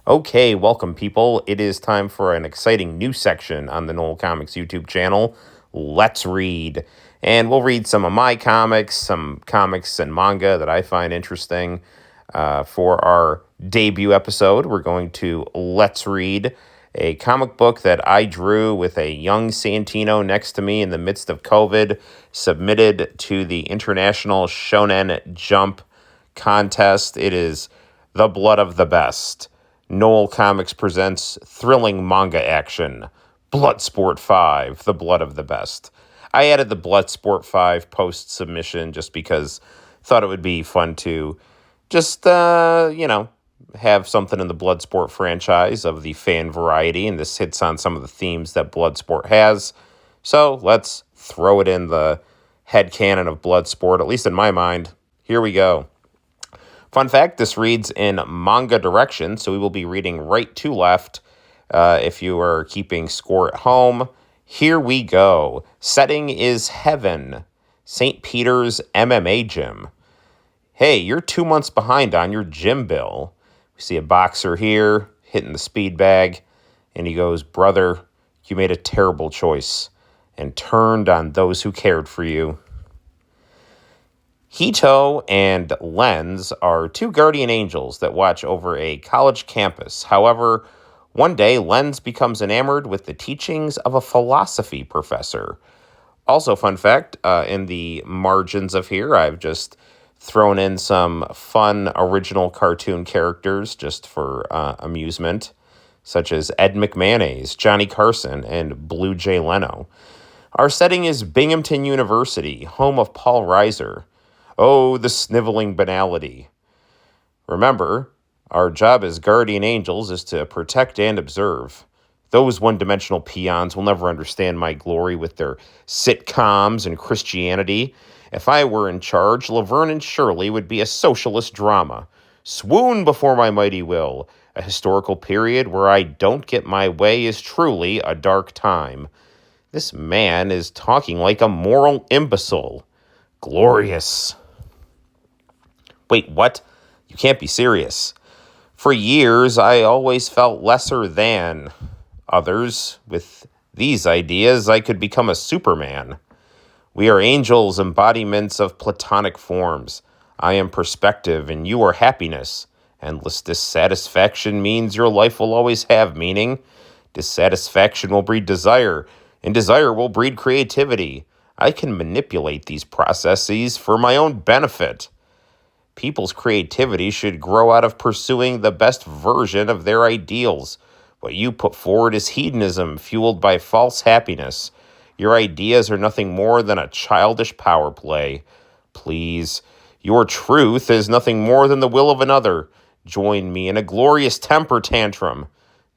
Okay, welcome people. It is time for an exciting new section on the Knoll Comics YouTube channel. Let's read. And we'll read some of my comics, some comics and manga that I find interesting. For our debut episode, we're going to Let's Read, a comic book that I drew with a young Santino next to me in the midst of COVID, submitted to the International Shonen Jump contest. It is The Blood of the Best. Knoll Comics presents thrilling manga action, Bloodsport 5, The Blood of the Best. I added the Bloodsport 5 post-submission just because I thought it would be fun to just, have something in the Bloodsport franchise of the fan variety, and this hits on some of the themes that Bloodsport has. So let's throw it in the headcanon of Bloodsport, at least in my mind. Here we go. Fun fact, this reads in manga direction, so we will be reading right to left if you are keeping score at home. Here we go. Setting is heaven. St. Peter's MMA gym. Hey, you're 2 months behind on your gym bill. We see a boxer here hitting the speed bag, and he goes, "Brother, you made a terrible choice and turned on those who cared for you." Hito and Lens are two guardian angels that watch over a college campus. However, one day Lens becomes enamored with the teachings of a philosophy professor. Also, fun fact, in the margins of here, I've just thrown in some fun original cartoon characters just for amusement, such as Ed McManus, Johnny Carson, and Blue Jay Leno. Our setting is Binghamton University, home of Paul Reiser. Oh, the sniveling banality. Remember, our job as guardian angels is to protect and observe. Those one-dimensional peons will never understand my glory with their sitcoms and Christianity. If I were in charge, Laverne and Shirley would be a socialist drama. Swoon before my mighty will. A historical period where I don't get my way is truly a dark time. This man is talking like a moral imbecile. Glorious. Wait, what? You can't be serious. For years, I always felt lesser than others. With these ideas, I could become a Superman. We are angels, embodiments of platonic forms. I am perspective, and you are happiness. Endless dissatisfaction means your life will always have meaning. Dissatisfaction will breed desire, and desire will breed creativity. I can manipulate these processes for my own benefit. People's creativity should grow out of pursuing the best version of their ideals. What you put forward is hedonism fueled by false happiness. Your ideas are nothing more than a childish power play. Please, your truth is nothing more than the will of another. Join me in a glorious temper tantrum.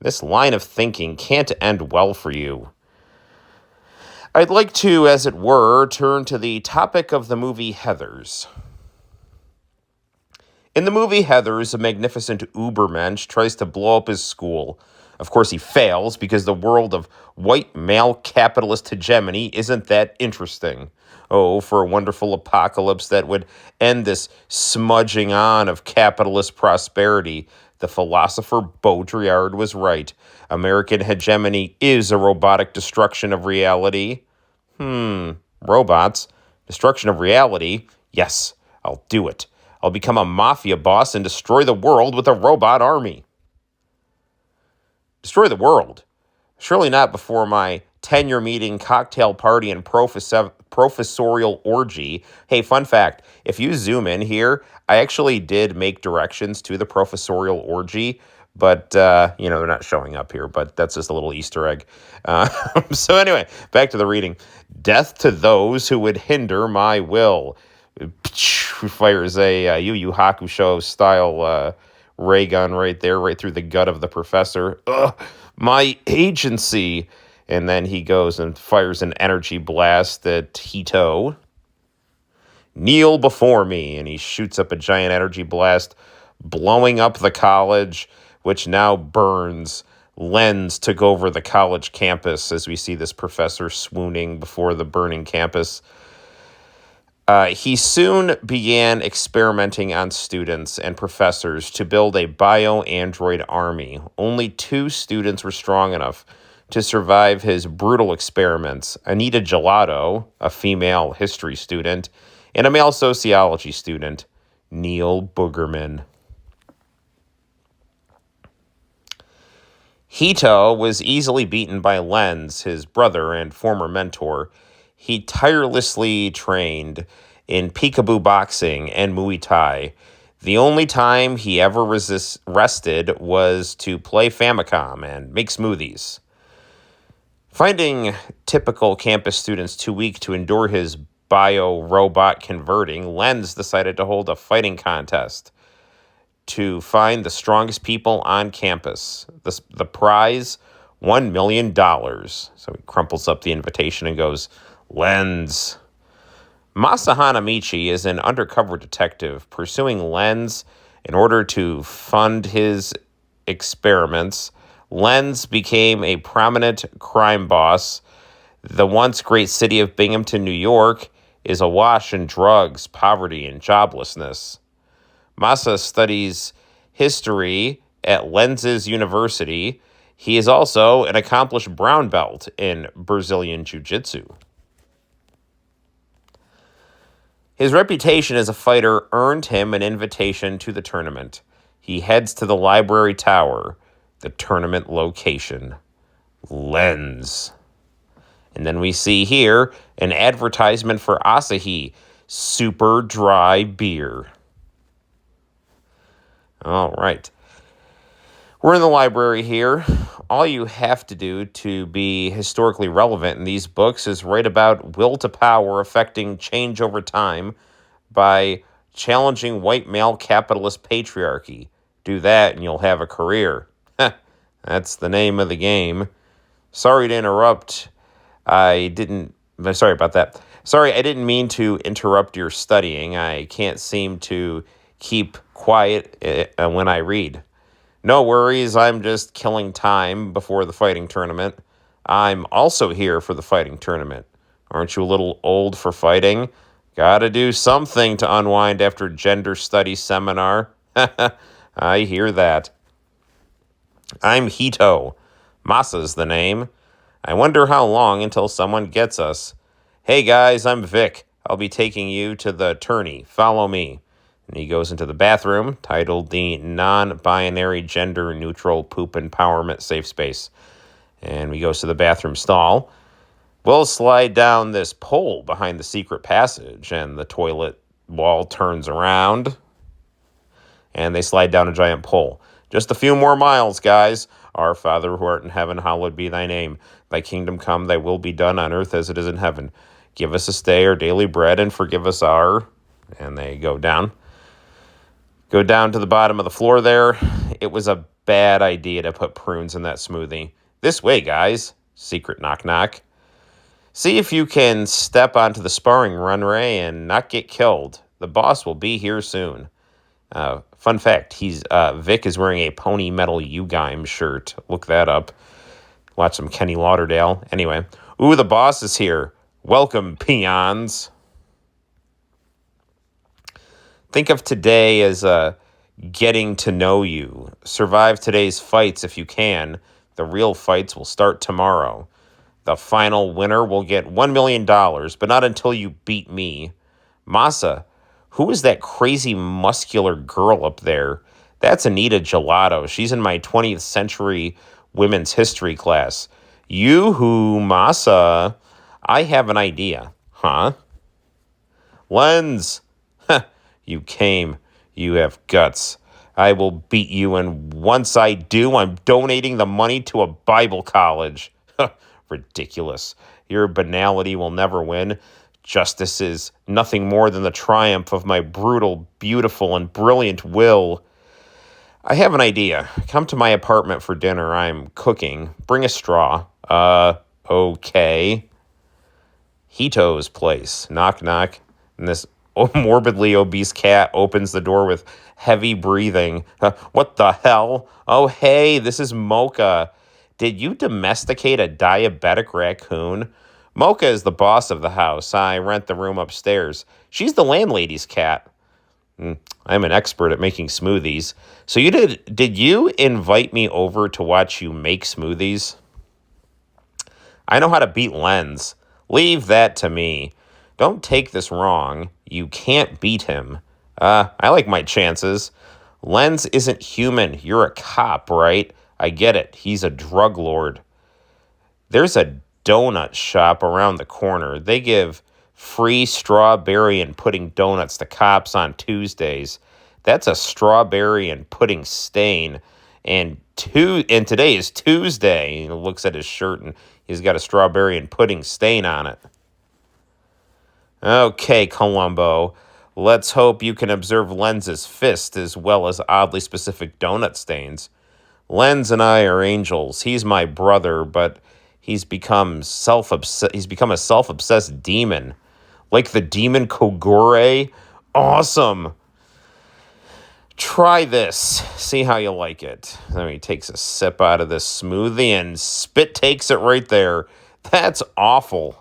This line of thinking can't end well for you. I'd like to, as it were, turn to the topic of the movie Heathers. In the movie Heathers, a magnificent Ubermensch tries to blow up his school. Of course, he fails because the world of white male capitalist hegemony isn't that interesting. Oh, for a wonderful apocalypse that would end this smudging on of capitalist prosperity. The philosopher Baudrillard was right. American hegemony is a robotic destruction of reality. Robots? Destruction of reality? Yes, I'll do it. I'll become a mafia boss and destroy the world with a robot army. Destroy the world? Surely not before my tenure meeting, cocktail party, and professorial orgy. Hey, fun fact, if you zoom in here, I actually did make directions to the professorial orgy, but, they're not showing up here, but that's just a little Easter egg. So anyway, back to the reading. Death to those who would hinder my will. Fires a Yu Yu Hakusho style ray gun right there, right through the gut of the professor. Ugh, my agency. And then he goes and fires an energy blast at Hito. Kneel before me. And he shoots up a giant energy blast, blowing up the college, which now burns. Lens took over the college campus as we see this professor swooning before the burning campus. He soon began experimenting on students and professors to build a bio-android army. Only 2 students were strong enough to survive his brutal experiments: Anita Gelato, a female history student, and a male sociology student, Neil Boogerman. Hito was easily beaten by Lenz, his brother and former mentor. He tirelessly trained in peekaboo boxing and Muay Thai. The only time he ever rested was to play Famicom and make smoothies. Finding typical campus students too weak to endure his bio-robot converting, Lenz decided to hold a fighting contest to find the strongest people on campus. The prize, $1 million. So he crumples up the invitation and goes, Lenz. Masa Hanamichi is an undercover detective pursuing Lenz in order to fund his experiments. Lenz became a prominent crime boss. The once great city of Binghamton, New York, is awash in drugs, poverty, and joblessness. Masa studies history at Lenz's University. He is also an accomplished brown belt in Brazilian Jiu-Jitsu. His reputation as a fighter earned him an invitation to the tournament. He heads to the library tower, the tournament location. Lenz. And then we see here an advertisement for Asahi Super Dry Beer. All right. We're in the library here. All you have to do to be historically relevant in these books is write about will to power affecting change over time by challenging white male capitalist patriarchy. Do that and you'll have a career. That's the name of the game. Sorry to interrupt. Sorry about that. Sorry, I didn't mean to interrupt your studying. I can't seem to keep quiet when I read. No worries, I'm just killing time before the fighting tournament. I'm also here for the fighting tournament. Aren't you a little old for fighting? Gotta do something to unwind after gender studies seminar. I hear that. I'm Hito. Masa's the name. I wonder how long until someone gets us. Hey guys, I'm Vic. I'll be taking you to the tourney. Follow me. And he goes into the bathroom, titled the Non-Binary Gender Neutral Poop Empowerment Safe Space. And he goes to the bathroom stall. We'll slide down this pole behind the secret passage, and the toilet wall turns around, and they slide down a giant pole. Just a few more miles, guys. Our Father who art in heaven, hallowed be thy name. Thy kingdom come, thy will be done on earth as it is in heaven. Give us this day our daily bread, and forgive us our... And they go down. Go down to the bottom of the floor there. It was a bad idea to put prunes in that smoothie. This way, guys. Secret knock knock. See if you can step onto the sparring runway and not get killed. The boss will be here soon. Fun fact, Vic is wearing a Pony Metal Ugime shirt. Look that up. Watch some Kenny Lauderdale. Anyway. Ooh, the boss is here. Welcome, peons. Think of today as getting to know you. Survive today's fights if you can. The real fights will start tomorrow. The final winner will get $1 million, but not until you beat me. Masa, who is that crazy muscular girl up there? That's Anita Gelato. She's in my 20th century women's history class. You who, Masa? I have an idea. Huh? Lenz. You came. You have guts. I will beat you, and once I do, I'm donating the money to a Bible college. Ridiculous. Your banality will never win. Justice is nothing more than the triumph of my brutal, beautiful, and brilliant will. I have an idea. Come to my apartment for dinner. I'm cooking. Bring a straw. Okay. Hito's place. Knock, knock. And this morbidly obese cat opens the door with heavy breathing. What the hell? Oh, hey, this is Mocha. Did you domesticate a diabetic raccoon? Mocha is the boss of the house. I rent the room upstairs. She's the landlady's cat. I'm an expert at making smoothies. So did you invite me over to watch you make smoothies? I know how to beat Lens. Leave that to me. Don't take this wrong. You can't beat him. I like my chances. Lens isn't human. You're a cop, right? I get it. He's a drug lord. There's a donut shop around the corner. They give free strawberry and pudding donuts to cops on Tuesdays. That's a strawberry and pudding stain. And today is Tuesday. He looks at his shirt and he's got a strawberry and pudding stain on it. Okay, Columbo. Let's hope you can observe Lens's fist as well as oddly specific donut stains. Lens and I are angels. He's my brother, but he's become a self-obsessed demon. Like the demon Kogure. Awesome. Try this. See how you like it. Then he takes a sip out of this smoothie and spit takes it right there. That's awful.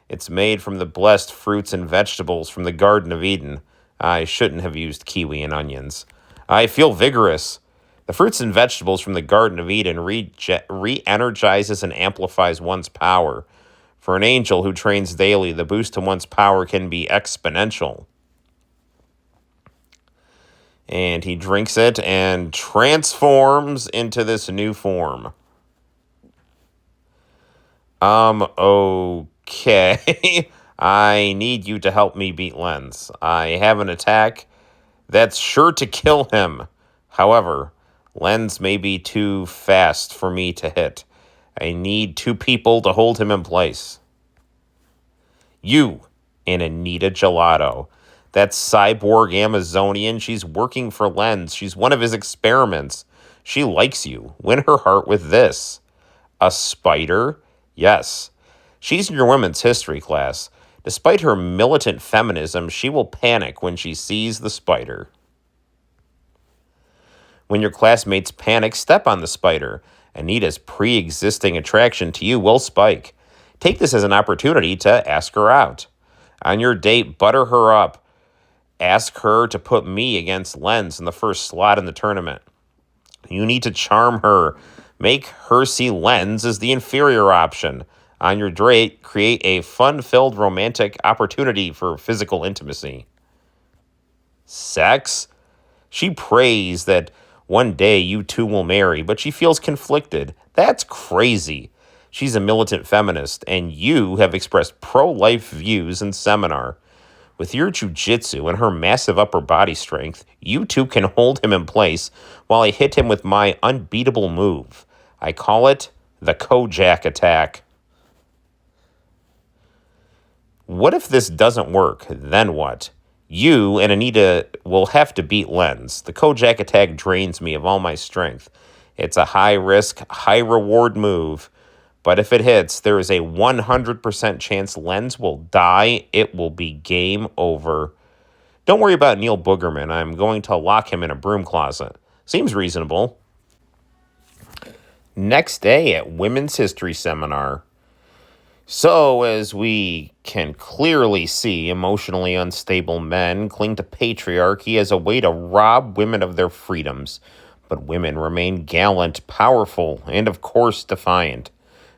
It's made from the blessed fruits and vegetables from the Garden of Eden. I shouldn't have used kiwi and onions. I feel vigorous. The fruits and vegetables from the Garden of Eden re-energizes and amplifies one's power. For an angel who trains daily, the boost to one's power can be exponential. And he drinks it and transforms into this new form. Okay. I need you to help me beat Lens. I have an attack that's sure to kill him. However, Lens may be too fast for me to hit. I need 2 people to hold him in place. You and Anita Gelato. That cyborg Amazonian, she's working for Lens. She's one of his experiments. She likes you. Win her heart with this. A spider? Yes. She's in your women's history class. Despite her militant feminism, she will panic when she sees the spider. When your classmates panic, step on the spider. Anita's pre-existing attraction to you will spike. Take this as an opportunity to ask her out. On your date, butter her up. Ask her to put me against Lens in the first slot in the tournament. You need to charm her. Make her see Lens as the inferior option. On your date, create a fun-filled romantic opportunity for physical intimacy. Sex? She prays that one day you two will marry, but she feels conflicted. That's crazy. She's a militant feminist, and you have expressed pro-life views in seminar. With your jujitsu and her massive upper body strength, you two can hold him in place while I hit him with my unbeatable move. I call it the Kojak attack. What if this doesn't work? Then what? You and Anita will have to beat Lens. The Kojak attack drains me of all my strength. It's a high-risk, high-reward move. But if it hits, there is a 100% chance Lens will die. It will be game over. Don't worry about Neil Boogerman. I'm going to lock him in a broom closet. Seems reasonable. Next day at Women's History Seminar. So, as we can clearly see, emotionally unstable men cling to patriarchy as a way to rob women of their freedoms. But women remain gallant, powerful, and of course defiant.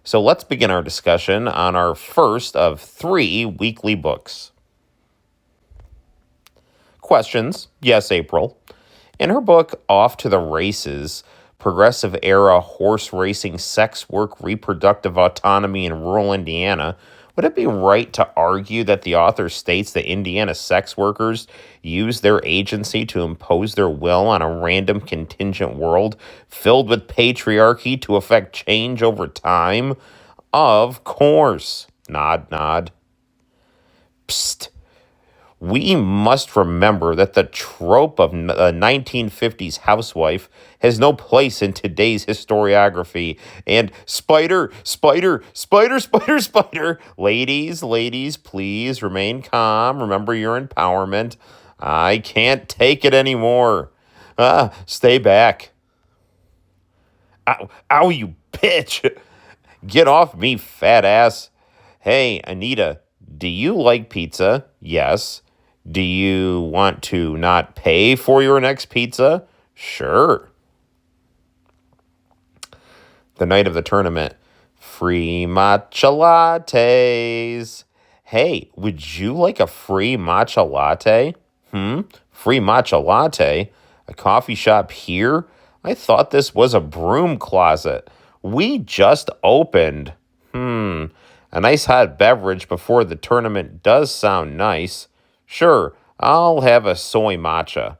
So let's begin our discussion on our first of 3 weekly books. Questions. Yes, April. In her book, Off to the Races, Progressive Era Horse Racing, Sex Work, Reproductive Autonomy in Rural Indiana, would it be right to argue that the author states that Indiana sex workers use their agency to impose their will on a random contingent world filled with patriarchy to effect change over time? Of course. Nod, nod. Psst. We must remember that the trope of a 1950s housewife has no place in today's historiography. And spider, spider, spider, spider, spider. Ladies, please remain calm. Remember your empowerment. I can't take it anymore. Stay back. Ow, you bitch. Get off me, fat ass. Hey, Anita, do you like pizza? Yes. Do you want to not pay for your next pizza? Sure. The night of the tournament. Free matcha lattes. Hey, would you like a free matcha latte? Free matcha latte? A coffee shop here? I thought this was a broom closet. We just opened. A nice hot beverage before the tournament does sound nice. Sure, I'll have a soy matcha.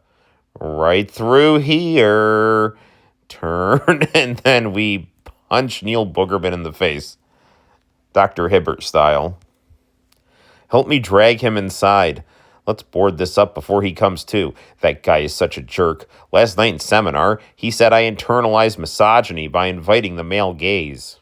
Right through here. Turn, and then we punch Neil Boogerman in the face. Dr. Hibbert style. Help me drag him inside. Let's board this up before he comes to. That guy is such a jerk. Last night in seminar, he said I internalized misogyny by inviting the male gaze.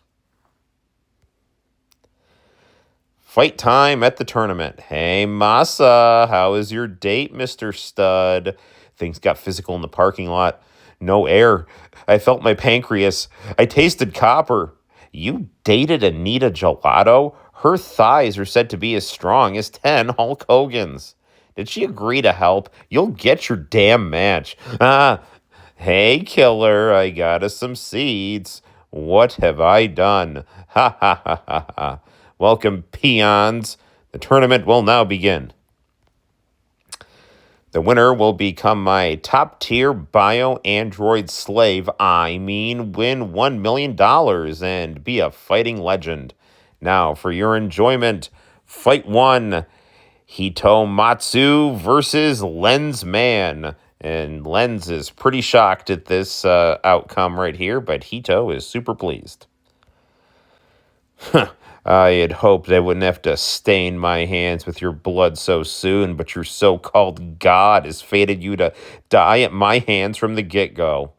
Fight time at the tournament. Hey, Masa, how is your date, Mr. Stud? Things got physical in the parking lot. No air. I felt my pancreas. I tasted copper. You dated Anita Gelato? Her thighs are said to be as strong as 10 Hulk Hogan's. Did she agree to help? You'll get your damn match. Hey, killer, I got us some seeds. What have I done? Ha ha ha ha ha. Welcome, peons. The tournament will now begin. The winner will become my top-tier bio-android slave. I mean, win $1 million and be a fighting legend. Now, for your enjoyment, Fight 1, Hitomatsu versus Lens Man. And Lens is pretty shocked at this outcome right here, but Hito is super pleased. I had hoped I wouldn't have to stain my hands with your blood so soon, but your so-called God has fated you to die at my hands from the get-go.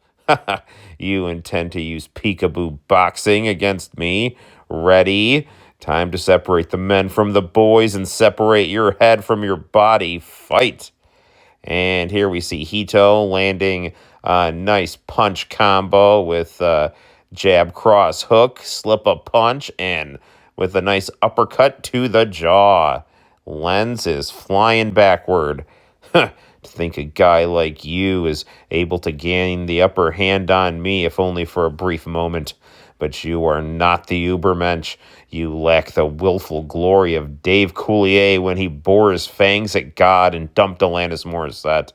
You intend to use peekaboo boxing against me? Ready? Time to separate the men from the boys and separate your head from your body. Fight! And here we see Hito landing a nice punch combo with jab cross hook, slip a punch, and with a nice uppercut to the jaw. Lens is flying backward. To think a guy like you is able to gain the upper hand on me, if only for a brief moment. But you are not the Ubermensch. You lack the willful glory of Dave Coulier when he bore his fangs at God and dumped Alanis Morissette.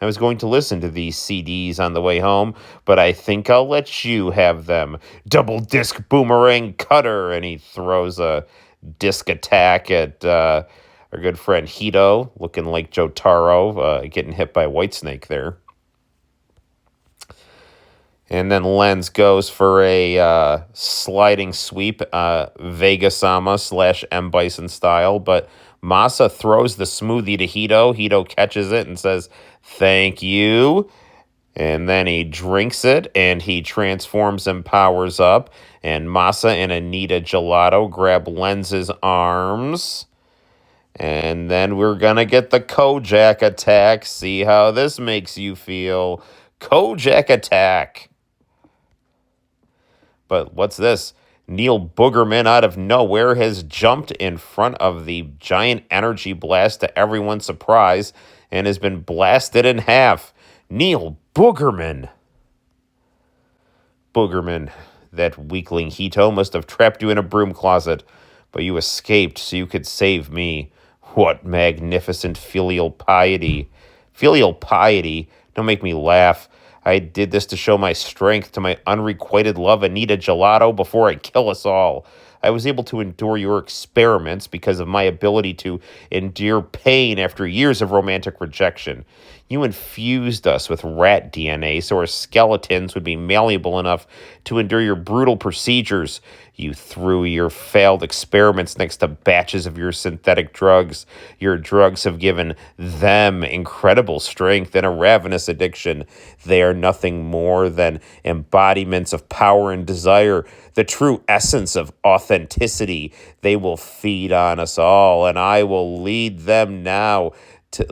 I was going to listen to these CDs on the way home, but I think I'll let you have them. Double disc boomerang cutter, and he throws a disc attack at our good friend Hito, looking like Jotaro, getting hit by Whitesnake there. And then Lens goes for a sliding sweep, Vega-sama / M. Bison style, but Masa throws the smoothie to Hito. Hito catches it and says, "Thank you." And then he drinks it, and he transforms and powers up. And Masa and Anita Gelato grab Lens's arms. And then we're going to get the Kojak attack. See how this makes you feel. Kojak attack. But what's this? Neil Boogerman out of nowhere has jumped in front of the giant energy blast to everyone's surprise and has been blasted in half. Neil Boogerman. Boogerman, that weakling Hito must have trapped you in a broom closet, but you escaped so you could save me. What magnificent filial piety. Filial piety? Don't make me laugh. I did this to show my strength to my unrequited love, Anita Gelato, before I kill us all. I was able to endure your experiments because of my ability to endure pain after years of romantic rejection. You infused us with rat DNA so our skeletons would be malleable enough to endure your brutal procedures. You threw your failed experiments next to batches of your synthetic drugs. Your drugs have given them incredible strength and a ravenous addiction. They are nothing more than embodiments of power and desire, the true essence of authenticity. They will feed on us all, and I will lead them now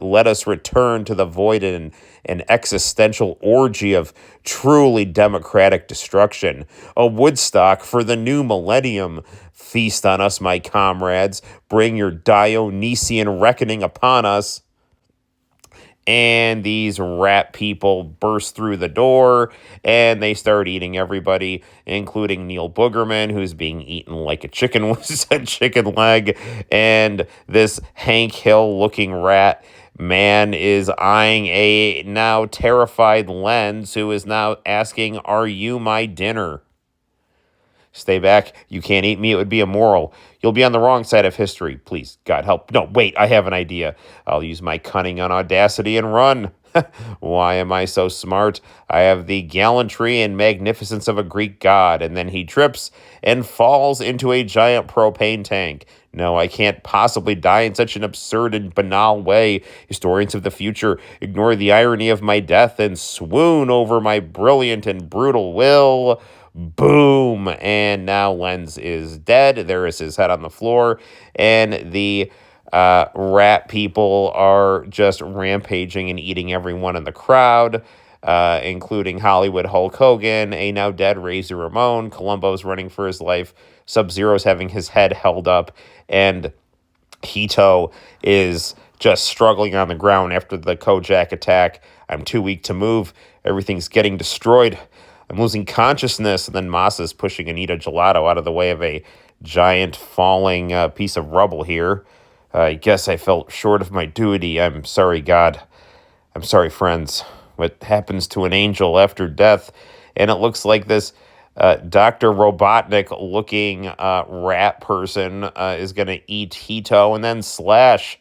let us return to the void in an existential orgy of truly democratic destruction. A Woodstock for the new millennium. Feast on us, my comrades. Bring your Dionysian reckoning upon us. And these rat people burst through the door and they start eating everybody, including Neil Boogerman, who's being eaten like a chicken with a chicken leg. And this Hank Hill looking rat man is eyeing a now terrified Lens, who is now asking, "Are you my dinner?" Stay back. You can't eat me. It would be immoral. You'll be on the wrong side of history. Please, God help. No, wait, I have an idea. I'll use my cunning on audacity and run. Why am I so smart? I have the gallantry and magnificence of a Greek god. And then he trips and falls into a giant propane tank. No, I can't possibly die in such an absurd and banal way. Historians of the future ignore the irony of my death and swoon over my brilliant and brutal will. Boom. And now Lens is dead. There is his head on the floor. And the rat people are just rampaging and eating everyone in the crowd, including Hollywood Hulk Hogan, a now dead Razor Ramon. Columbo's running for his life. Sub-Zero's having his head held up. And Hito is just struggling on the ground after the Kojak attack. I'm too weak to move. Everything's getting destroyed. I'm losing consciousness. And then Masa's pushing Anita Gelato out of the way of a giant falling piece of rubble here. I guess I felt short of my duty. I'm sorry, God. I'm sorry, friends. What happens to an angel after death? And it looks like this Dr. Robotnik-looking rat person is going to eat Hito, and then Slash.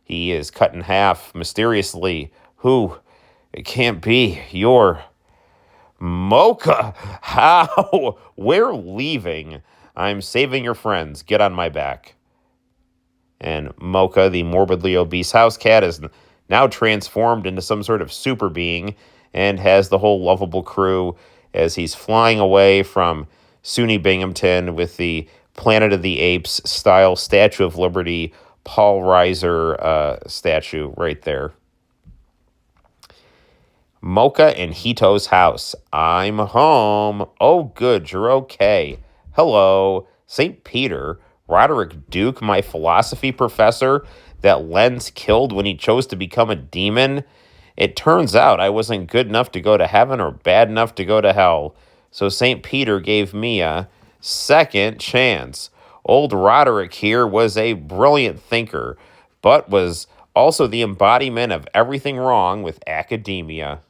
He is cut in half mysteriously. Who? It can't be. You're Mocha. How? We're leaving. I'm saving your friends. Get on my back. And Mocha, the morbidly obese house cat, is now transformed into some sort of super being and has the whole lovable crew as he's flying away from SUNY Binghamton with the Planet of the Apes style Statue of Liberty Paul Reiser statue right there. Mocha in Hito's house. I'm home. Oh, good. You're okay. Hello. St. Peter. Roderick Duke, my philosophy professor that Lens killed when he chose to become a demon. It turns out I wasn't good enough to go to heaven or bad enough to go to hell. So St. Peter gave me a second chance. Old Roderick here was a brilliant thinker, but was also the embodiment of everything wrong with academia.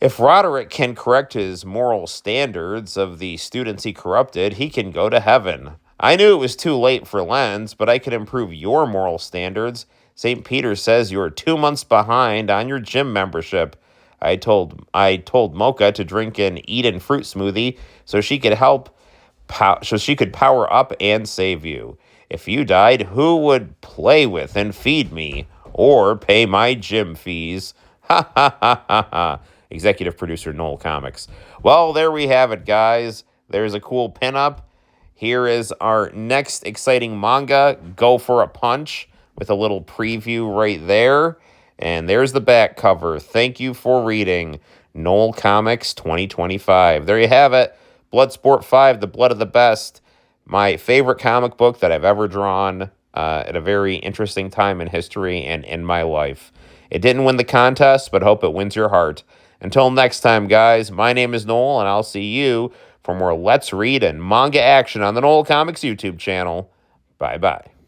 If Roderick can correct his moral standards of the students he corrupted, he can go to heaven. I knew it was too late for Lens, but I could improve your moral standards. St. Peter says you're 2 months behind on your gym membership. I told Mocha to drink an Eden fruit smoothie so she could power up and save you. If you died, who would play with and feed me or pay my gym fees? Ha ha ha ha ha. Executive producer Noel Comics. Well, there we have it, guys. There's a cool pinup. Here is our next exciting manga, Go for a Punch, with a little preview right there. And there's the back cover. Thank you for reading. Noel Comics 2025. There you have it. Bloodsport 5, The Blood of the Best. My favorite comic book that I've ever drawn at a very interesting time in history and in my life. It didn't win the contest, but hope it wins your heart. Until next time, guys, my name is Noel, and I'll see you for more Let's Read and manga action on the Noel Comics YouTube channel. Bye-bye.